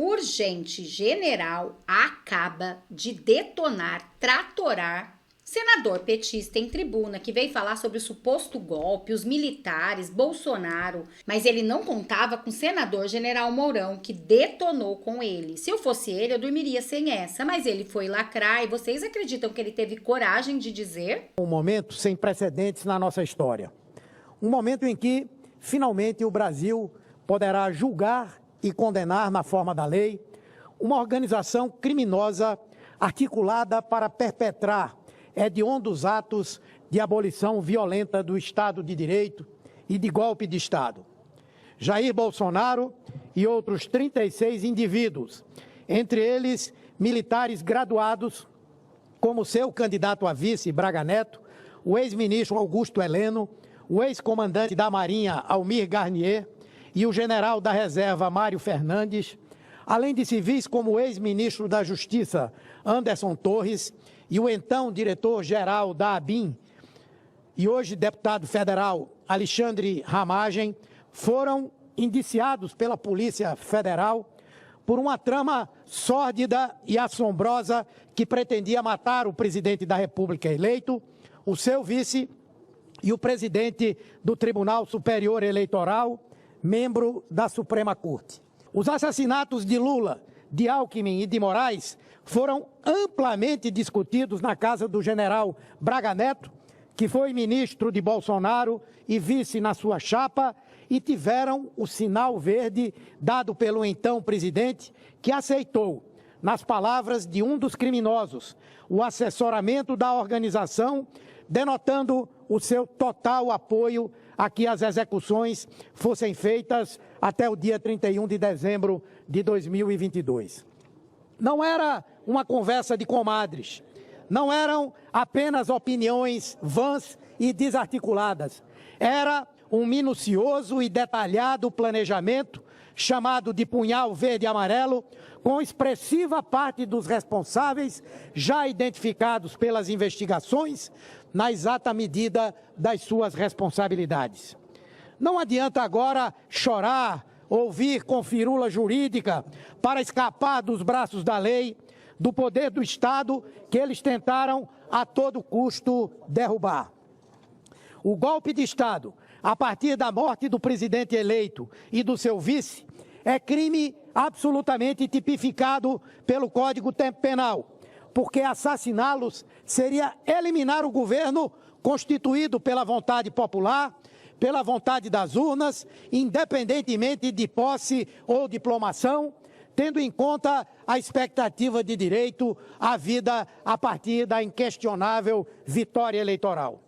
Urgente general acaba de detonar, tratorar senador petista em tribuna que veio falar sobre o suposto golpe, os militares, Bolsonaro, mas ele não contava com o senador general Mourão, que detonou com ele. Se eu fosse ele, eu dormiria sem essa, mas ele foi lacrar e vocês acreditam que ele teve coragem de dizer? Um momento sem precedentes na nossa história. Um momento em que, finalmente, o Brasil poderá julgar e condenar na forma da lei uma organização criminosa articulada para perpetrar hediondos atos de abolição violenta do Estado de Direito e de golpe de Estado. Jair Bolsonaro e outros 36 indivíduos, entre eles militares graduados, como seu candidato a vice, Braga Neto, o ex-ministro Augusto Heleno, o ex-comandante da Marinha, Almir Garnier, e o general da Reserva, Mário Fernandes, além de civis como o ex-ministro da Justiça, Anderson Torres, e o então diretor-geral da ABIN, e hoje deputado federal, Alexandre Ramagem, foram indiciados pela Polícia Federal por uma trama sórdida e assombrosa que pretendia matar o presidente da República eleito, o seu vice e o presidente do Tribunal Superior Eleitoral, membro da Suprema Corte. Os assassinatos de Lula, de Alckmin e de Moraes foram amplamente discutidos na casa do general Braga Neto, que foi ministro de Bolsonaro e vice na sua chapa, e tiveram o sinal verde dado pelo então presidente, que aceitou, nas palavras de um dos criminosos, o assessoramento da organização, denotando o seu total apoio a que as execuções fossem feitas até o dia 31 de dezembro de 2022. Não era uma conversa de comadres, não eram apenas opiniões vãs e desarticuladas. Era um minucioso e detalhado planejamento, chamado de punhal verde e amarelo, com expressiva parte dos responsáveis já identificados pelas investigações, na exata medida das suas responsabilidades. Não adianta agora chorar, ouvir com firula jurídica para escapar dos braços da lei, do poder do Estado que eles tentaram a todo custo derrubar. O golpe de Estado, a partir da morte do presidente eleito e do seu vice, é crime absolutamente tipificado pelo Código Penal, porque assassiná-los seria eliminar o governo constituído pela vontade popular, pela vontade das urnas, independentemente de posse ou diplomação, tendo em conta a expectativa de direito à vida a partir da inquestionável vitória eleitoral.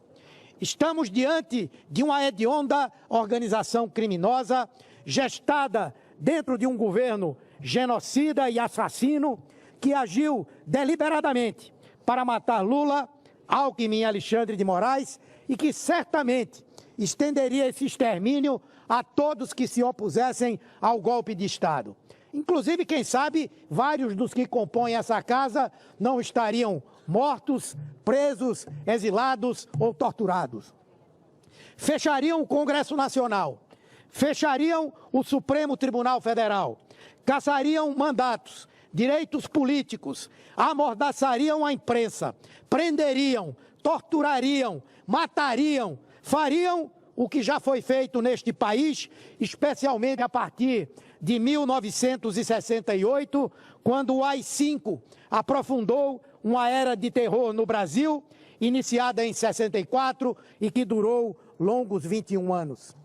Estamos diante de uma hedionda organização criminosa, gestada dentro de um governo genocida e assassino, que agiu deliberadamente para matar Lula, Alckmin e Alexandre de Moraes, e que certamente estenderia esse extermínio a todos que se opusessem ao golpe de Estado. Inclusive, quem sabe, vários dos que compõem essa casa não estariam mortos, presos, exilados ou torturados. Fechariam o Congresso Nacional, fechariam o Supremo Tribunal Federal, cassariam mandatos, direitos políticos, amordaçariam a imprensa, prenderiam, torturariam, matariam, fariam o que já foi feito neste país, especialmente a partir de 1968, quando o AI-5 aprofundou uma era de terror no Brasil, iniciada em 64 e que durou longos 21 anos.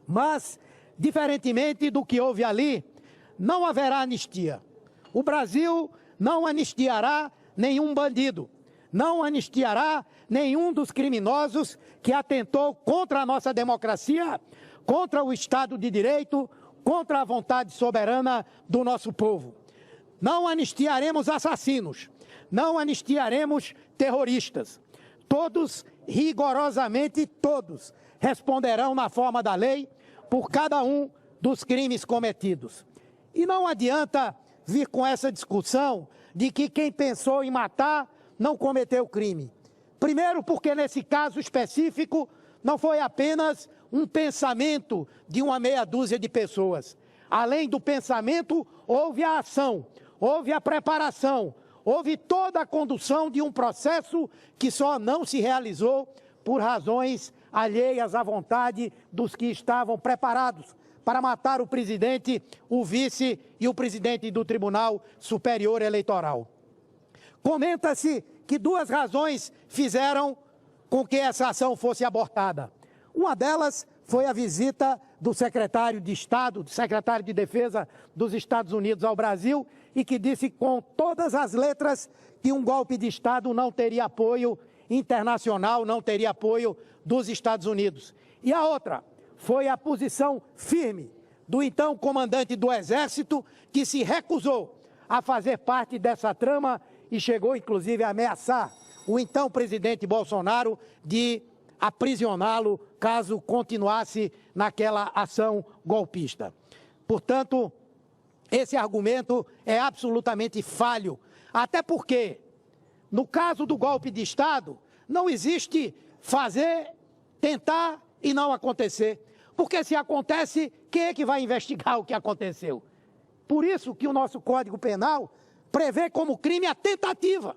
Mas, diferentemente do que houve ali, não haverá anistia. O Brasil não anistiará nenhum bandido, não anistiará nenhum dos criminosos que atentou contra a nossa democracia, contra o Estado de Direito, contra a vontade soberana do nosso povo. Não anistiaremos assassinos, não anistiaremos terroristas. Todos, rigorosamente todos, responderão na forma da lei por cada um dos crimes cometidos. E não adianta vir com essa discussão de que quem pensou em matar não cometeu crime. Primeiro, porque nesse caso específico não foi apenas um pensamento de uma meia dúzia de pessoas. Além do pensamento, houve a ação, houve a preparação, houve toda a condução de um processo que só não se realizou por razões alheias à vontade dos que estavam preparados para matar o presidente, o vice e o presidente do Tribunal Superior Eleitoral. Comenta-se que duas razões fizeram com que essa ação fosse abortada. Uma delas foi a visita do secretário de Estado, do secretário de Defesa dos Estados Unidos ao Brasil, e que disse com todas as letras que um golpe de Estado não teria apoio internacional, não teria apoio dos Estados Unidos. E a outra foi a posição firme do então comandante do Exército, que se recusou a fazer parte dessa trama e chegou, inclusive, a ameaçar o então presidente Bolsonaro de aprisioná-lo caso continuasse naquela ação golpista. Portanto, esse argumento é absolutamente falho, até porque, no caso do golpe de Estado, não existe fazer, tentar e não acontecer. Porque se acontece, quem é que vai investigar o que aconteceu? Por isso que o nosso Código Penal prevê como crime a tentativa.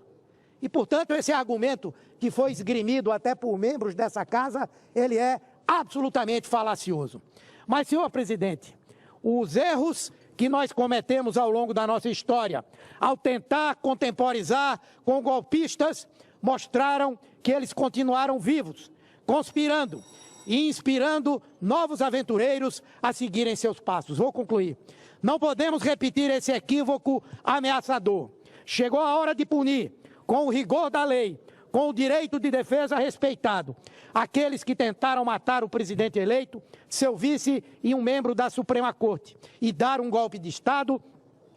E, portanto, esse argumento que foi esgrimido até por membros dessa casa, ele é absolutamente falacioso. Mas, senhor presidente, os erros que nós cometemos ao longo da nossa história, ao tentar contemporizar com golpistas, mostraram que eles continuaram vivos, conspirando e inspirando novos aventureiros a seguirem seus passos. Vou concluir. Não podemos repetir esse equívoco ameaçador. Chegou a hora de punir, com o rigor da lei, com o direito de defesa respeitado, aqueles que tentaram matar o presidente eleito, seu vice e um membro da Suprema Corte, e dar um golpe de Estado,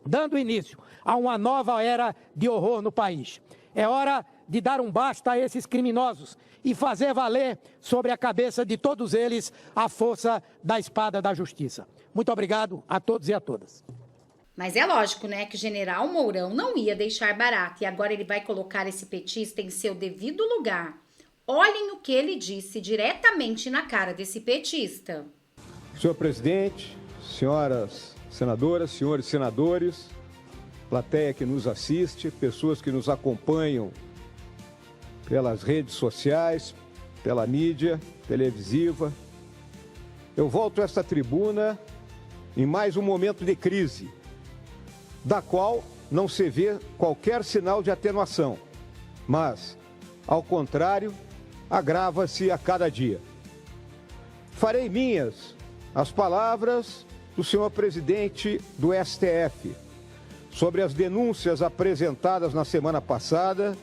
dando início a uma nova era de horror no país. É hora de dar um basta a esses criminosos e fazer valer sobre a cabeça de todos eles a força da espada da justiça. Muito obrigado a todos e a todas. Mas é lógico, né, que o general Mourão não ia deixar barato e agora ele vai colocar esse petista em seu devido lugar. Olhem o que ele disse diretamente na cara desse petista. Senhor presidente, senhoras senadoras, senhores senadores, plateia que nos assiste, pessoas que nos acompanham pelas redes sociais, pela mídia televisiva. Eu volto a esta tribuna em mais um momento de crise, da qual não se vê qualquer sinal de atenuação, mas, ao contrário, agrava-se a cada dia. Farei minhas as palavras do senhor presidente do STF sobre as denúncias apresentadas na semana passada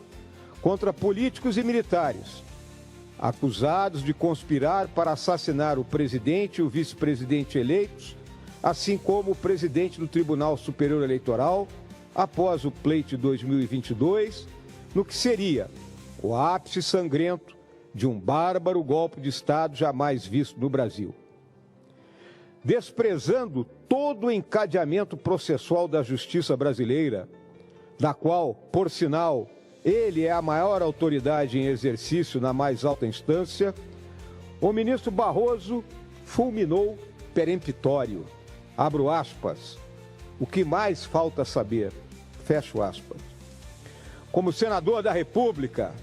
contra políticos e militares, acusados de conspirar para assassinar o presidente e o vice-presidente eleitos, assim como o presidente do Tribunal Superior Eleitoral, após o pleito de 2022, no que seria o ápice sangrento de um bárbaro golpe de Estado jamais visto no Brasil. Desprezando todo o encadeamento processual da justiça brasileira, da qual, por sinal, ele é a maior autoridade em exercício na mais alta instância, o ministro Barroso fulminou peremptório. Abro aspas, o que mais falta saber, fecho aspas. Como senador da República,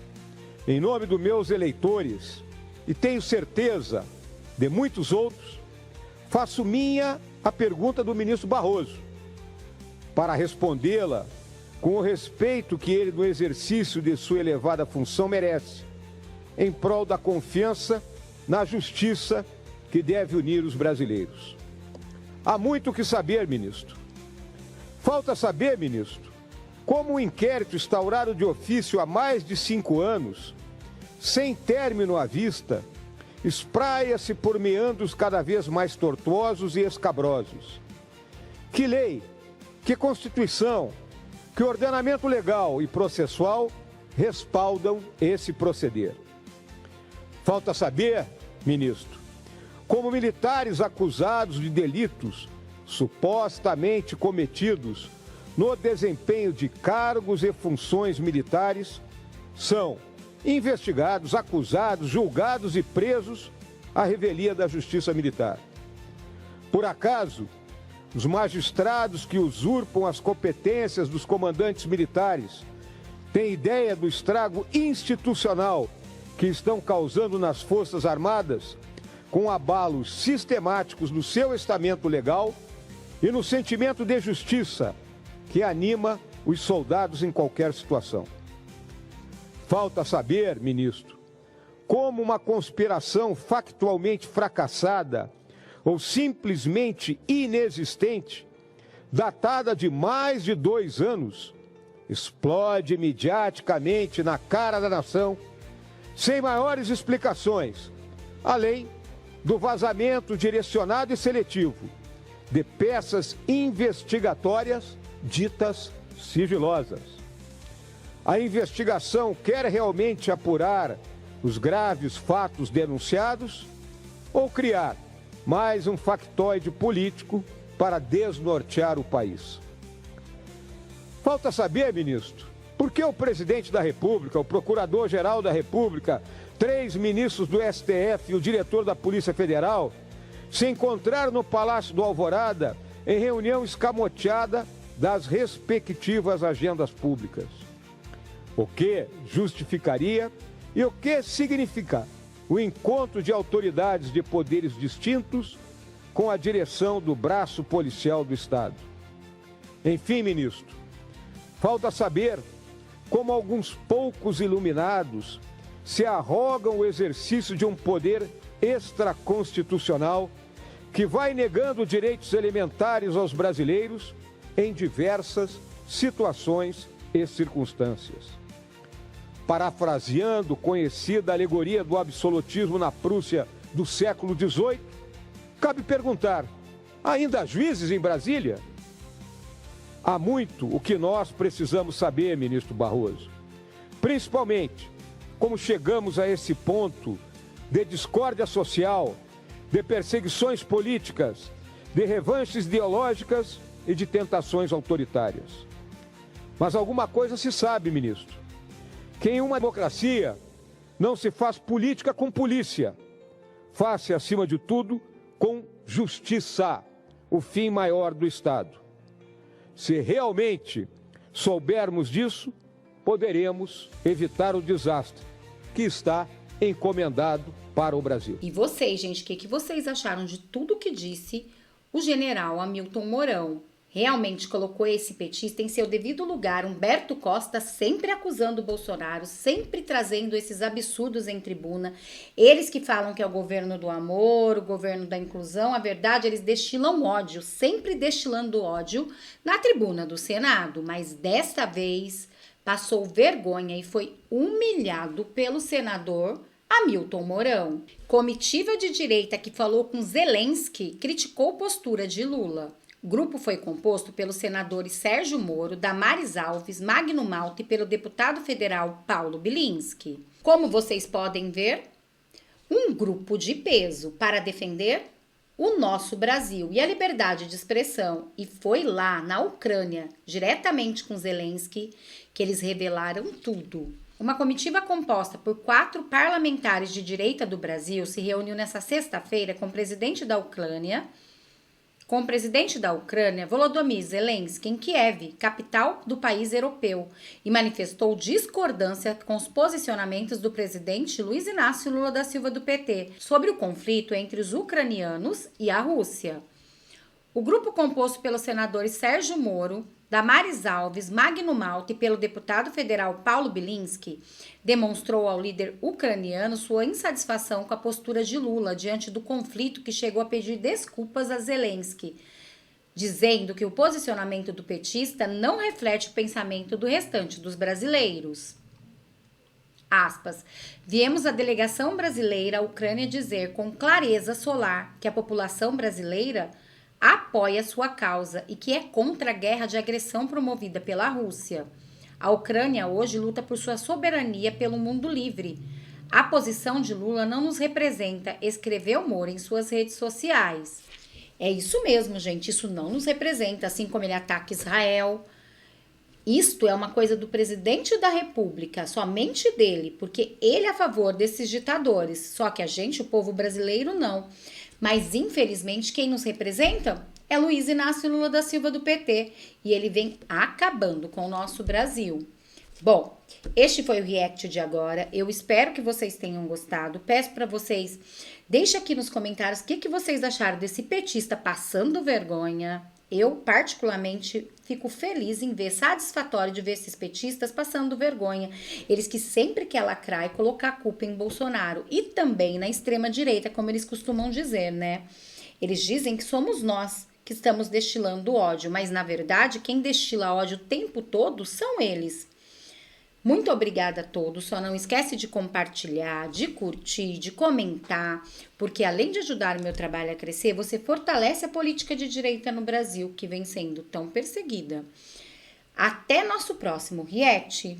em nome dos meus eleitores, e tenho certeza de muitos outros, faço minha a pergunta do ministro Barroso, para respondê-la com o respeito que ele, no exercício de sua elevada função, merece, em prol da confiança na justiça que deve unir os brasileiros. Há muito o que saber, ministro. Falta saber, ministro, como o inquérito instaurado de ofício há mais de 5 anos, sem término à vista, espraia-se por meandros cada vez mais tortuosos e escabrosos. Que lei, que Constituição, que ordenamento legal e processual respaldam esse proceder? Falta saber, ministro, como militares acusados de delitos supostamente cometidos no desempenho de cargos e funções militares são investigados, acusados, julgados e presos à revelia da Justiça Militar. Por acaso, os magistrados que usurpam as competências dos comandantes militares têm ideia do estrago institucional que estão causando nas Forças Armadas, com abalos sistemáticos no seu estamento legal e no sentimento de justiça que anima os soldados em qualquer situação. Falta saber, ministro, como uma conspiração factualmente fracassada ou simplesmente inexistente, datada de mais de 2 anos, explode mediaticamente na cara da nação, sem maiores explicações, além do vazamento direcionado e seletivo de peças investigatórias ditas sigilosas. A investigação quer realmente apurar os graves fatos denunciados ou criar mais um factoide político para desnortear o país? Falta saber, ministro, por que o presidente da República, o procurador-geral da República, 3 ministros do STF e o diretor da Polícia Federal se encontraram no Palácio do Alvorada em reunião escamoteada das respectivas agendas públicas. O que justificaria e o que significa o encontro de autoridades de poderes distintos com a direção do braço policial do Estado? Enfim, ministro, falta saber como alguns poucos iluminados se arrogam o exercício de um poder extraconstitucional que vai negando direitos elementares aos brasileiros em diversas situações e circunstâncias. Parafraseando conhecida alegoria do absolutismo na Prússia do século XVIII, cabe perguntar: ainda há juízes em Brasília? Há muito o que nós precisamos saber, ministro Barroso. Principalmente, como chegamos a esse ponto de discórdia social, de perseguições políticas, de revanches ideológicas e de tentações autoritárias. Mas alguma coisa se sabe, ministro, que em uma democracia não se faz política com polícia, faz-se, acima de tudo, com justiça, o fim maior do Estado. Se realmente soubermos disso, poderemos evitar o desastre que está encomendado para o Brasil. E vocês, gente, o que vocês acharam de tudo que disse o general Hamilton Mourão? Realmente colocou esse petista em seu devido lugar? Humberto Costa sempre acusando o Bolsonaro, sempre trazendo esses absurdos em tribuna. Eles que falam que é o governo do amor, o governo da inclusão, a verdade, eles destilam ódio, sempre destilando ódio na tribuna do Senado. Mas desta vez passou vergonha e foi humilhado pelo senador Hamilton Mourão. Comitiva de direita que falou com Zelensky criticou postura de Lula. O grupo foi composto pelos senadores Sérgio Moro, Damares Alves, Magno Malta e pelo deputado federal Paulo Bilinski. Como vocês podem ver, um grupo de peso para defender o nosso Brasil e a liberdade de expressão. E foi lá, na Ucrânia, diretamente com Zelensky, que eles revelaram tudo. Uma comitiva composta por 4 parlamentares de direita do Brasil se reuniu nesta sexta-feira com o presidente da Ucrânia, Volodymyr Zelensky, em Kiev, capital do país europeu, e manifestou discordância com os posicionamentos do presidente Luiz Inácio Lula da Silva do PT sobre o conflito entre os ucranianos e a Rússia. O grupo composto pelos senadores Sérgio Moro, Damares Alves, Magno Malta e pelo deputado federal Paulo Bilinski demonstrou ao líder ucraniano sua insatisfação com a postura de Lula diante do conflito, que chegou a pedir desculpas a Zelensky, dizendo que o posicionamento do petista não reflete o pensamento do restante dos brasileiros. Aspas, viemos a delegação brasileira à Ucrânia dizer com clareza solar que a população brasileira apoia sua causa e que é contra a guerra de agressão promovida pela Rússia. A Ucrânia hoje luta por sua soberania pelo mundo livre. A posição de Lula não nos representa, escreveu Moro em suas redes sociais. É isso mesmo, gente, isso não nos representa, assim como ele ataca Israel. Isto é uma coisa do presidente da República, somente dele, porque ele é a favor desses ditadores, só que a gente, o povo brasileiro, não. Mas, infelizmente, quem nos representa? é Luiz Inácio Lula da Silva do PT e ele vem acabando com o nosso Brasil. Bom, este foi o react de agora. Eu espero que vocês tenham gostado. Peço para vocês, deixem aqui nos comentários o que vocês acharam desse petista passando vergonha. Eu, particularmente, fico feliz em ver, satisfatório de ver esses petistas passando vergonha. Eles que sempre querem lacrar e colocar a culpa em Bolsonaro. E também na extrema-direita, como eles costumam dizer, né? Eles dizem que somos nós que estamos destilando ódio, mas na verdade quem destila ódio o tempo todo são eles. Muito obrigada a todos, só não esquece de compartilhar, de curtir, de comentar, porque além de ajudar o meu trabalho a crescer, você fortalece a política de direita no Brasil, que vem sendo tão perseguida. Até nosso próximo react!